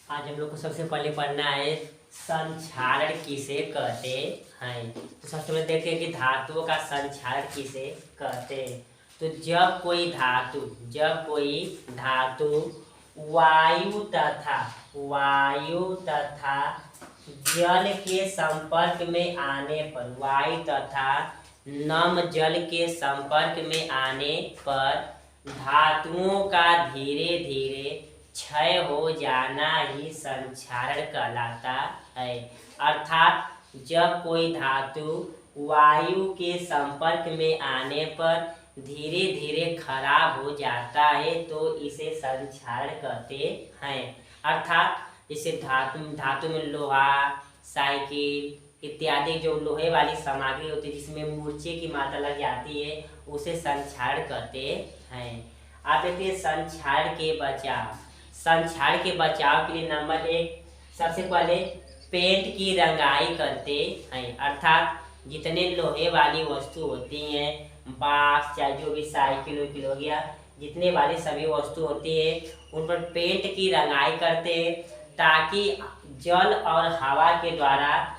आज हम लोग को सबसे पहले पढ़ना है संक्षारण किसे कहते हैं। तो सबसे पहले देखते हैं कि धातुओं का संक्षारण किसे कहते हैं। तो जब कोई धातु वायु तथा जल के संपर्क में आने पर, वायु तथा नम जल के संपर्क में आने पर धातुओं का धीरे धीरे क्षय हो जाना ही संक्षारण कहलाता है। अर्थात जब कोई धातु वायु के संपर्क में आने पर धीरे धीरे खराब हो जाता है तो इसे संक्षारण कहते हैं। अर्थात जैसे धातु में लोहा, साइकिल इत्यादि जो लोहे वाली सामग्री होती है जिसमें मूर्छे की मात्रा लग जाती है उसे संक्षारण कहते हैं। आप देखते हैं संक्षारण के बचाव के लिए नंबर 1 सबसे पहले पेंट की रंगाई करते हैं। अर्थात जितने लोहे वाली वस्तु होती हैं, बॉक्स चाहे जो भी साइकिल हो गया, जितने वाली सभी वस्तु होती है उन पर पेंट की रंगाई करते हैं ताकि जल और हवा के द्वारा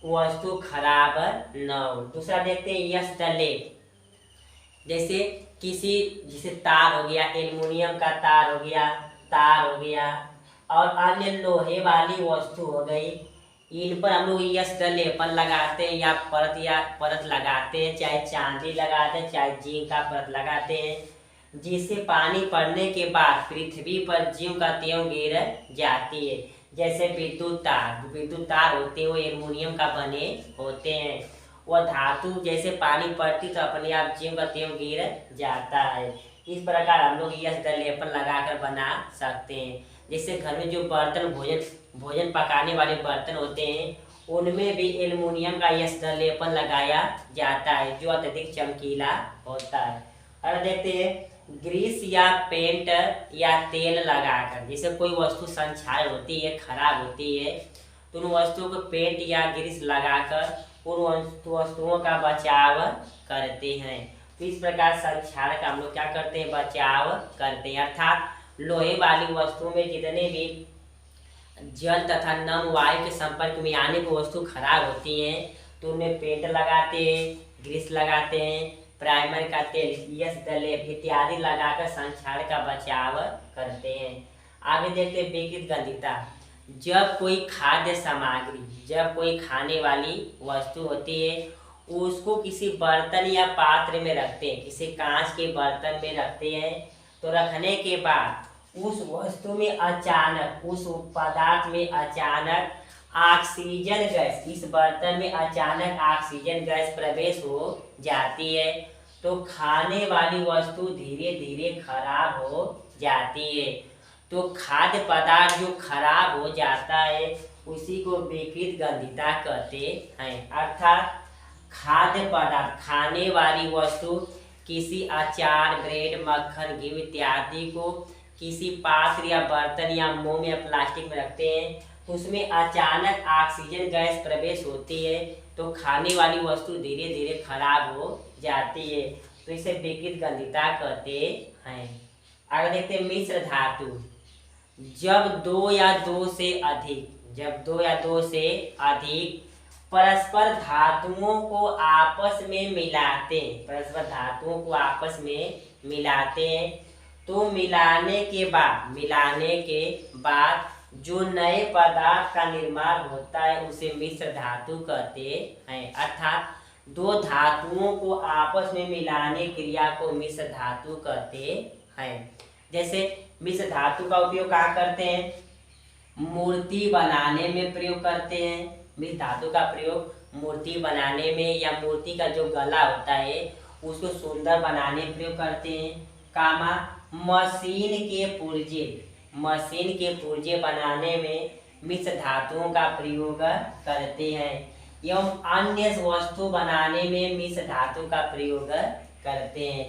वस्तु खराब न हो। दूसरा देखते हैं यश लेप, जैसे तार हो गया, एल्युमिनियम का तार हो गया और अन्य लोहे वाली वस्तु हो गई, इन पर हम लोग यश लेपन लगाते हैं या परत लगाते हैं, चाहे चांदी लगाते हैं चाहे जिंक का परत लगाते हैं, जिससे पानी पड़ने के बाद पृथ्वी पर ज्यों का त्यों गिर जाती है। जैसे विद्युत तार होते हैं वो एल्युमिनियम का बने होते हैं, वह धातु जैसे पानी पड़ती तो अपने आप ज्यों का त्यों गिर जाता है। इस प्रकार हम लोग यश लेपन लगाकर बना सकते हैं। जैसे घर में जो बर्तन भोजन पकाने वाले बर्तन होते हैं उनमें भी एल्युमिनियम का यश लेपन लगाया जाता है जो अत्यधिक चमकीला होता है। और देखते हैं ग्रीस या पेंट या तेल लगाकर, जैसे कोई वस्तु संक्षारण होती है, खराब होती है, तो उन वस्तुओं को पेंट या ग्रीस लगाकर उन वस्तुओं का बचाव करते हैं। तो इस प्रकार संक्षारण का हम लोग क्या करते हैं, बचाव करते हैं। अर्थात लोहे वाली वस्तुओं में जितने भी जल तथा नम वायु के संपर्क में आने पर वस्तु खराब होती हैं तो उनमें पेंट लगाते हैं, ग्रीस लगाते हैं, प्राइमर का तेल, यश लेप इत्यादि लगाकर संक्षारण का बचाव करते हैं। आगे देखते हैं विकृत गंधिता। जब कोई खाने वाली वस्तु होती है उसको किसी बर्तन या पात्र में रखते हैं, किसी कांच के बर्तन में रखते हैं, तो रखने के बाद उस वस्तु में अचानक, उस पदार्थ में अचानक ऑक्सीजन गैस, इस बर्तन में अचानक ऑक्सीजन गैस प्रवेश हो जाती है तो खाने वाली वस्तु धीरे धीरे खराब हो जाती है। तो खाद्य पदार्थ जो खराब हो जाता है उसी को विकृत गंधिता कहते हैं। अर्थात खाद्य पदार्थ, खाने वाली वस्तु किसी अचार, ब्रेड, मक्खन, घी इत्यादि को किसी पात्र या बर्तन या मोम या प्लास्टिक में रखते हैं, उसमें अचानक ऑक्सीजन गैस प्रवेश होती है तो खाने वाली वस्तु धीरे धीरे खराब हो जाती है, तो इसे विकृत गंधिता कहते हैं। आगे देखते हैं मिश्र धातु। जब दो या दो से अधिक परस्पर धातुओं को आपस में मिलाते हैं तो मिलाने के बाद जो नए पदार्थ का निर्माण होता है उसे मिश्र धातु कहते हैं। अर्थात दो धातुओं को आपस में मिलाने क्रिया को मिश्र धातु कहते हैं। जैसे मिश्र धातु का उपयोग कहाँ करते हैं, मूर्ति बनाने में प्रयोग करते हैं। मिश्र धातु का प्रयोग मूर्ति बनाने में या मूर्ति का जो गला होता है उसको सुंदर बनाने में प्रयोग करते हैं। मशीन के पुर्जे बनाने में मिश्र धातुओं का प्रयोग करते हैं एवं अन्य वस्तु बनाने में मिश्र धातु का प्रयोग करते हैं।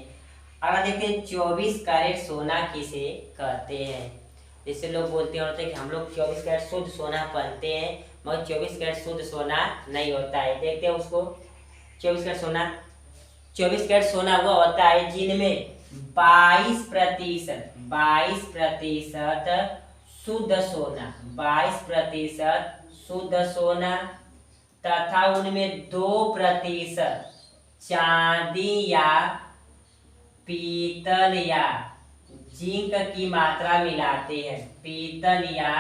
अगर देखते हैं 24 कैरेट सोना किसे कहते हैं। जैसे लोग बोलते होते हैं कि हम लोग 24 कैरेट शुद्ध सोना पहनते हैं, मगर 24 कैरेट शुद्ध सोना नहीं होता है। देखते हैं उसको 24 कैरेट सोना वो होता है जिनमें 22% शुद्ध सोना, 22% शुद्ध सोना तथा उनमें 2% चांदी या पीतल या जिंक की मात्रा मिलाते हैं। पीतल या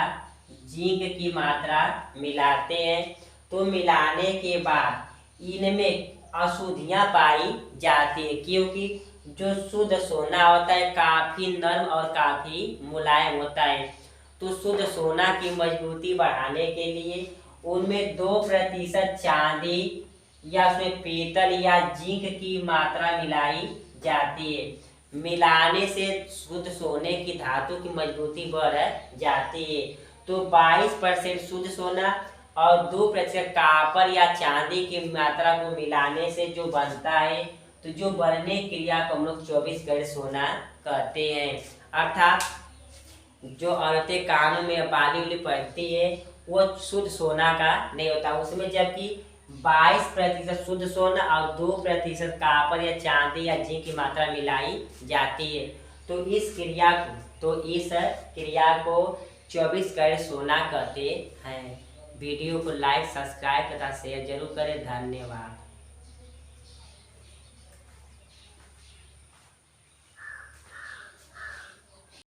जिंक की मात्रा मिलाते हैं। तो मिलाने के बाद इनमें अशुद्धियां पाई जाती है, क्योंकि जो शुद्ध सोना होता है काफी नरम और काफी मुलायम होता है। तो शुद्ध सोना की मजबूती बढ़ाने के लिए उनमें 2% चांदी या उसमें पीतल या जिंक की मात्रा मिलाई जाती है। मिलाने से शुद्ध सोने की धातु की मजबूती बढ़ जाती है। तो 22% शुद्ध सोना और 2% कॉपर या चांदी की मात्रा को मिलाने से जो बनता है, तो जो बनने क्रिया को हम लोग 24 कैरेट सोना कहते हैं। अर्थात जो औरतें कानों में बाली उली पहनती है वो शुद्ध सोना का नहीं होता उसमें, जबकि 22% शुद्ध सोना और 2% कॉपर या चांदी या जिंक की मात्रा मिलाई जाती है। तो इस क्रिया को 24 कैरेट सोना कहते हैं। वीडियो को लाइक, सब्सक्राइब तथा शेयर जरूर करें। धन्यवाद।